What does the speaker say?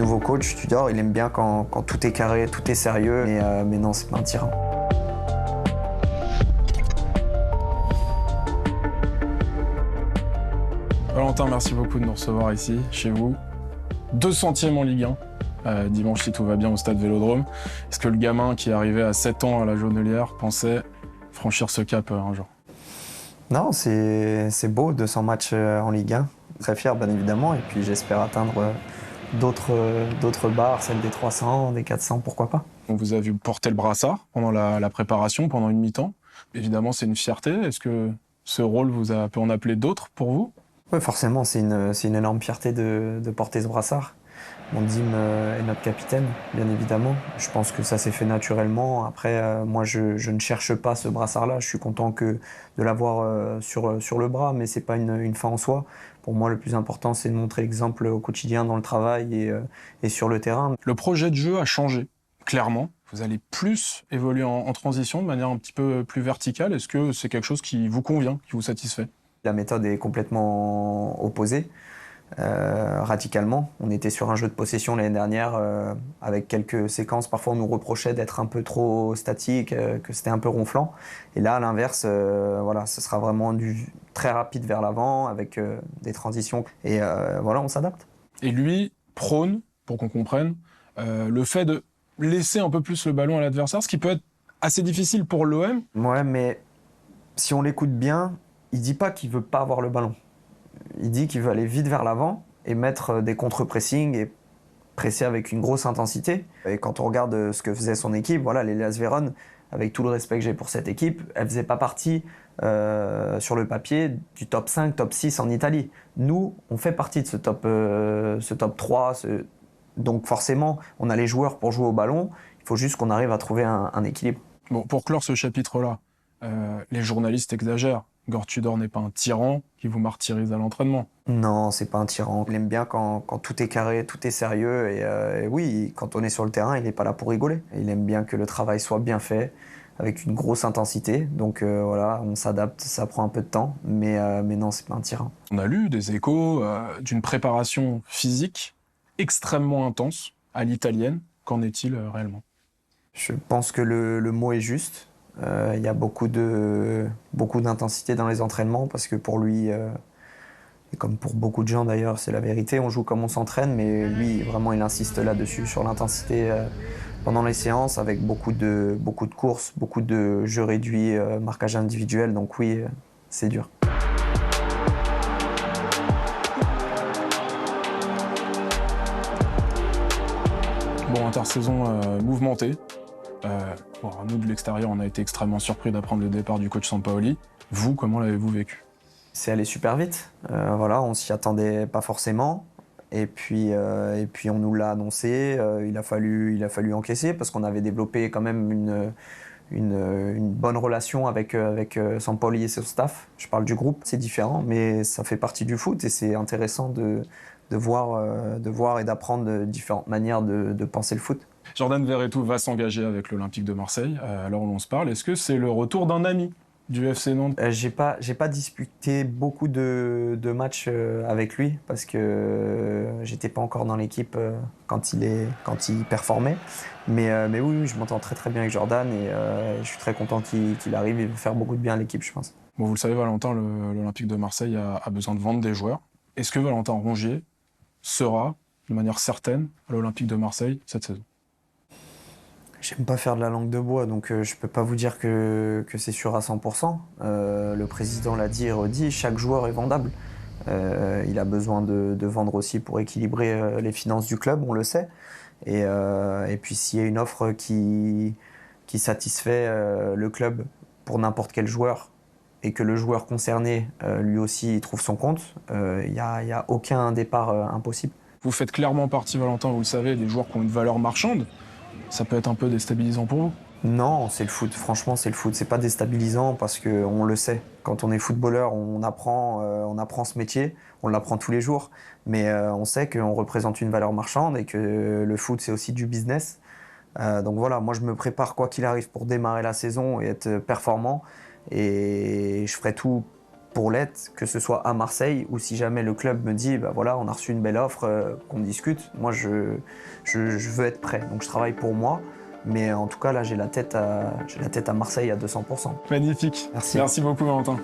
nouveau coach, Tudor, il aime bien quand tout est carré, tout est sérieux, mais non, c'est pas un tyran. Valentin, merci beaucoup de nous recevoir ici, chez vous. 200e en Ligue 1, dimanche si tout va bien au stade Vélodrome. Est-ce que le gamin qui est arrivé à 7 ans à la Jaunelière pensait franchir ce cap un jour? Non, c'est beau, 200 matchs en Ligue 1. Très fier, bien évidemment, et puis j'espère atteindre d'autres barres, celles des 300, des 400, pourquoi pas. On vous a vu porter le brassard pendant la préparation, pendant une mi-temps. Évidemment, c'est une fierté. Est-ce que ce rôle peut en appeler d'autres pour vous? Oui, forcément, c'est une énorme fierté de porter ce brassard. Mon Dim est notre capitaine, bien évidemment. Je pense que ça s'est fait naturellement. Après, moi, je ne cherche pas ce brassard-là. Je suis content de l'avoir sur le bras, mais c'est pas une fin en soi. Pour moi, le plus important, c'est de montrer l'exemple au quotidien dans le travail et sur le terrain. Le projet de jeu a changé, clairement. Vous allez plus évoluer en transition de manière un petit peu plus verticale. Est-ce que c'est quelque chose qui vous convient, qui vous satisfait? La méthode est complètement opposée. Radicalement. On était sur un jeu de possession l'année dernière avec quelques séquences. Parfois, on nous reprochait d'être un peu trop statique, que c'était un peu ronflant. Et là, à l'inverse, voilà, ce sera vraiment du très rapide vers l'avant avec des transitions. Et voilà, on s'adapte. Et lui prône, pour qu'on comprenne, le fait de laisser un peu plus le ballon à l'adversaire, ce qui peut être assez difficile pour l'OM. Ouais, mais si on l'écoute bien, il dit pas qu'il veut pas avoir le ballon. Il dit qu'il veut aller vite vers l'avant et mettre des contre-pressing et presser avec une grosse intensité. Et quand on regarde ce que faisait son équipe, voilà, l'Hellas Vérone, avec tout le respect que j'ai pour cette équipe, elle faisait pas partie sur le papier du top 5, top 6 en Italie. Nous, on fait partie de ce top 3. Donc forcément, on a les joueurs pour jouer au ballon. Il faut juste qu'on arrive à trouver un équilibre. Bon, pour clore ce chapitre-là, les journalistes exagèrent. Gord Tudor n'est pas un tyran qui vous martyrise à l'entraînement. Non, c'est pas un tyran. Il aime bien quand tout est carré, tout est sérieux. Et oui, quand on est sur le terrain, il n'est pas là pour rigoler. Il aime bien que le travail soit bien fait, avec une grosse intensité. Donc voilà, on s'adapte, ça prend un peu de temps. Mais non, c'est pas un tyran. On a lu des échos d'une préparation physique extrêmement intense à l'italienne. Qu'en est-il réellement? Je pense que le mot est juste. Il y a beaucoup d'intensité dans les entraînements parce que pour lui, et comme pour beaucoup de gens d'ailleurs, c'est la vérité, on joue comme on s'entraîne, mais lui, vraiment, il insiste là-dessus, sur l'intensité pendant les séances, avec beaucoup de courses, beaucoup de jeux réduits, marquage individuel, donc oui, c'est dur. Bon, intersaison mouvementée. Bon, nous, de l'extérieur, on a été extrêmement surpris d'apprendre le départ du coach Sampaoli. Vous, comment l'avez-vous vécu? C'est allé super vite. Voilà, on s'y attendait pas forcément. Et puis on nous l'a annoncé. Il a fallu encaisser parce qu'on avait développé quand même une bonne relation avec Sampaoli et son staff. Je parle du groupe, c'est différent, mais ça fait partie du foot et c'est intéressant de voir et d'apprendre de différentes manières de penser le foot. Jordan Verretou va s'engager avec l'Olympique de Marseille, à l'heure où l'on se parle. Est-ce que c'est le retour d'un ami du FC Nantes? J'ai pas disputé beaucoup de matchs avec lui parce que j'étais pas encore dans l'équipe quand il performait. Mais oui, je m'entends très très bien avec Jordan et je suis très content qu'il arrive. Il va faire beaucoup de bien à l'équipe, je pense. Bon, vous le savez, Valentin, l'Olympique de Marseille a besoin de vendre des joueurs. Est-ce que Valentin Rongier sera, de manière certaine, à l'Olympique de Marseille cette saison? J'aime pas faire de la langue de bois, donc je peux pas vous dire que c'est sûr à 100%. Le président l'a dit et redit, chaque joueur est vendable. Il a besoin de vendre aussi pour équilibrer les finances du club, on le sait. Et puis s'il y a une offre qui satisfait le club pour n'importe quel joueur et que le joueur concerné lui aussi trouve son compte, il y a aucun départ impossible. Vous faites clairement partie, Valentin, vous le savez, des joueurs qui ont une valeur marchande. Ça peut être un peu déstabilisant pour vous? Non, c'est le foot. Franchement, c'est le foot. C'est pas déstabilisant parce qu'on le sait. Quand on est footballeur, on apprend ce métier, on l'apprend tous les jours. Mais on sait qu'on représente une valeur marchande et que le foot, c'est aussi du business. Donc voilà, moi je me prépare quoi qu'il arrive pour démarrer la saison et être performant. Et je ferai tout pour l'être, que ce soit à Marseille ou si jamais le club me dit bah voilà, on a reçu une belle offre, qu'on discute, moi je veux être prêt. Donc je travaille pour moi, mais en tout cas là j'ai la tête à Marseille à 200%. Magnifique. Merci. Merci beaucoup Valentin.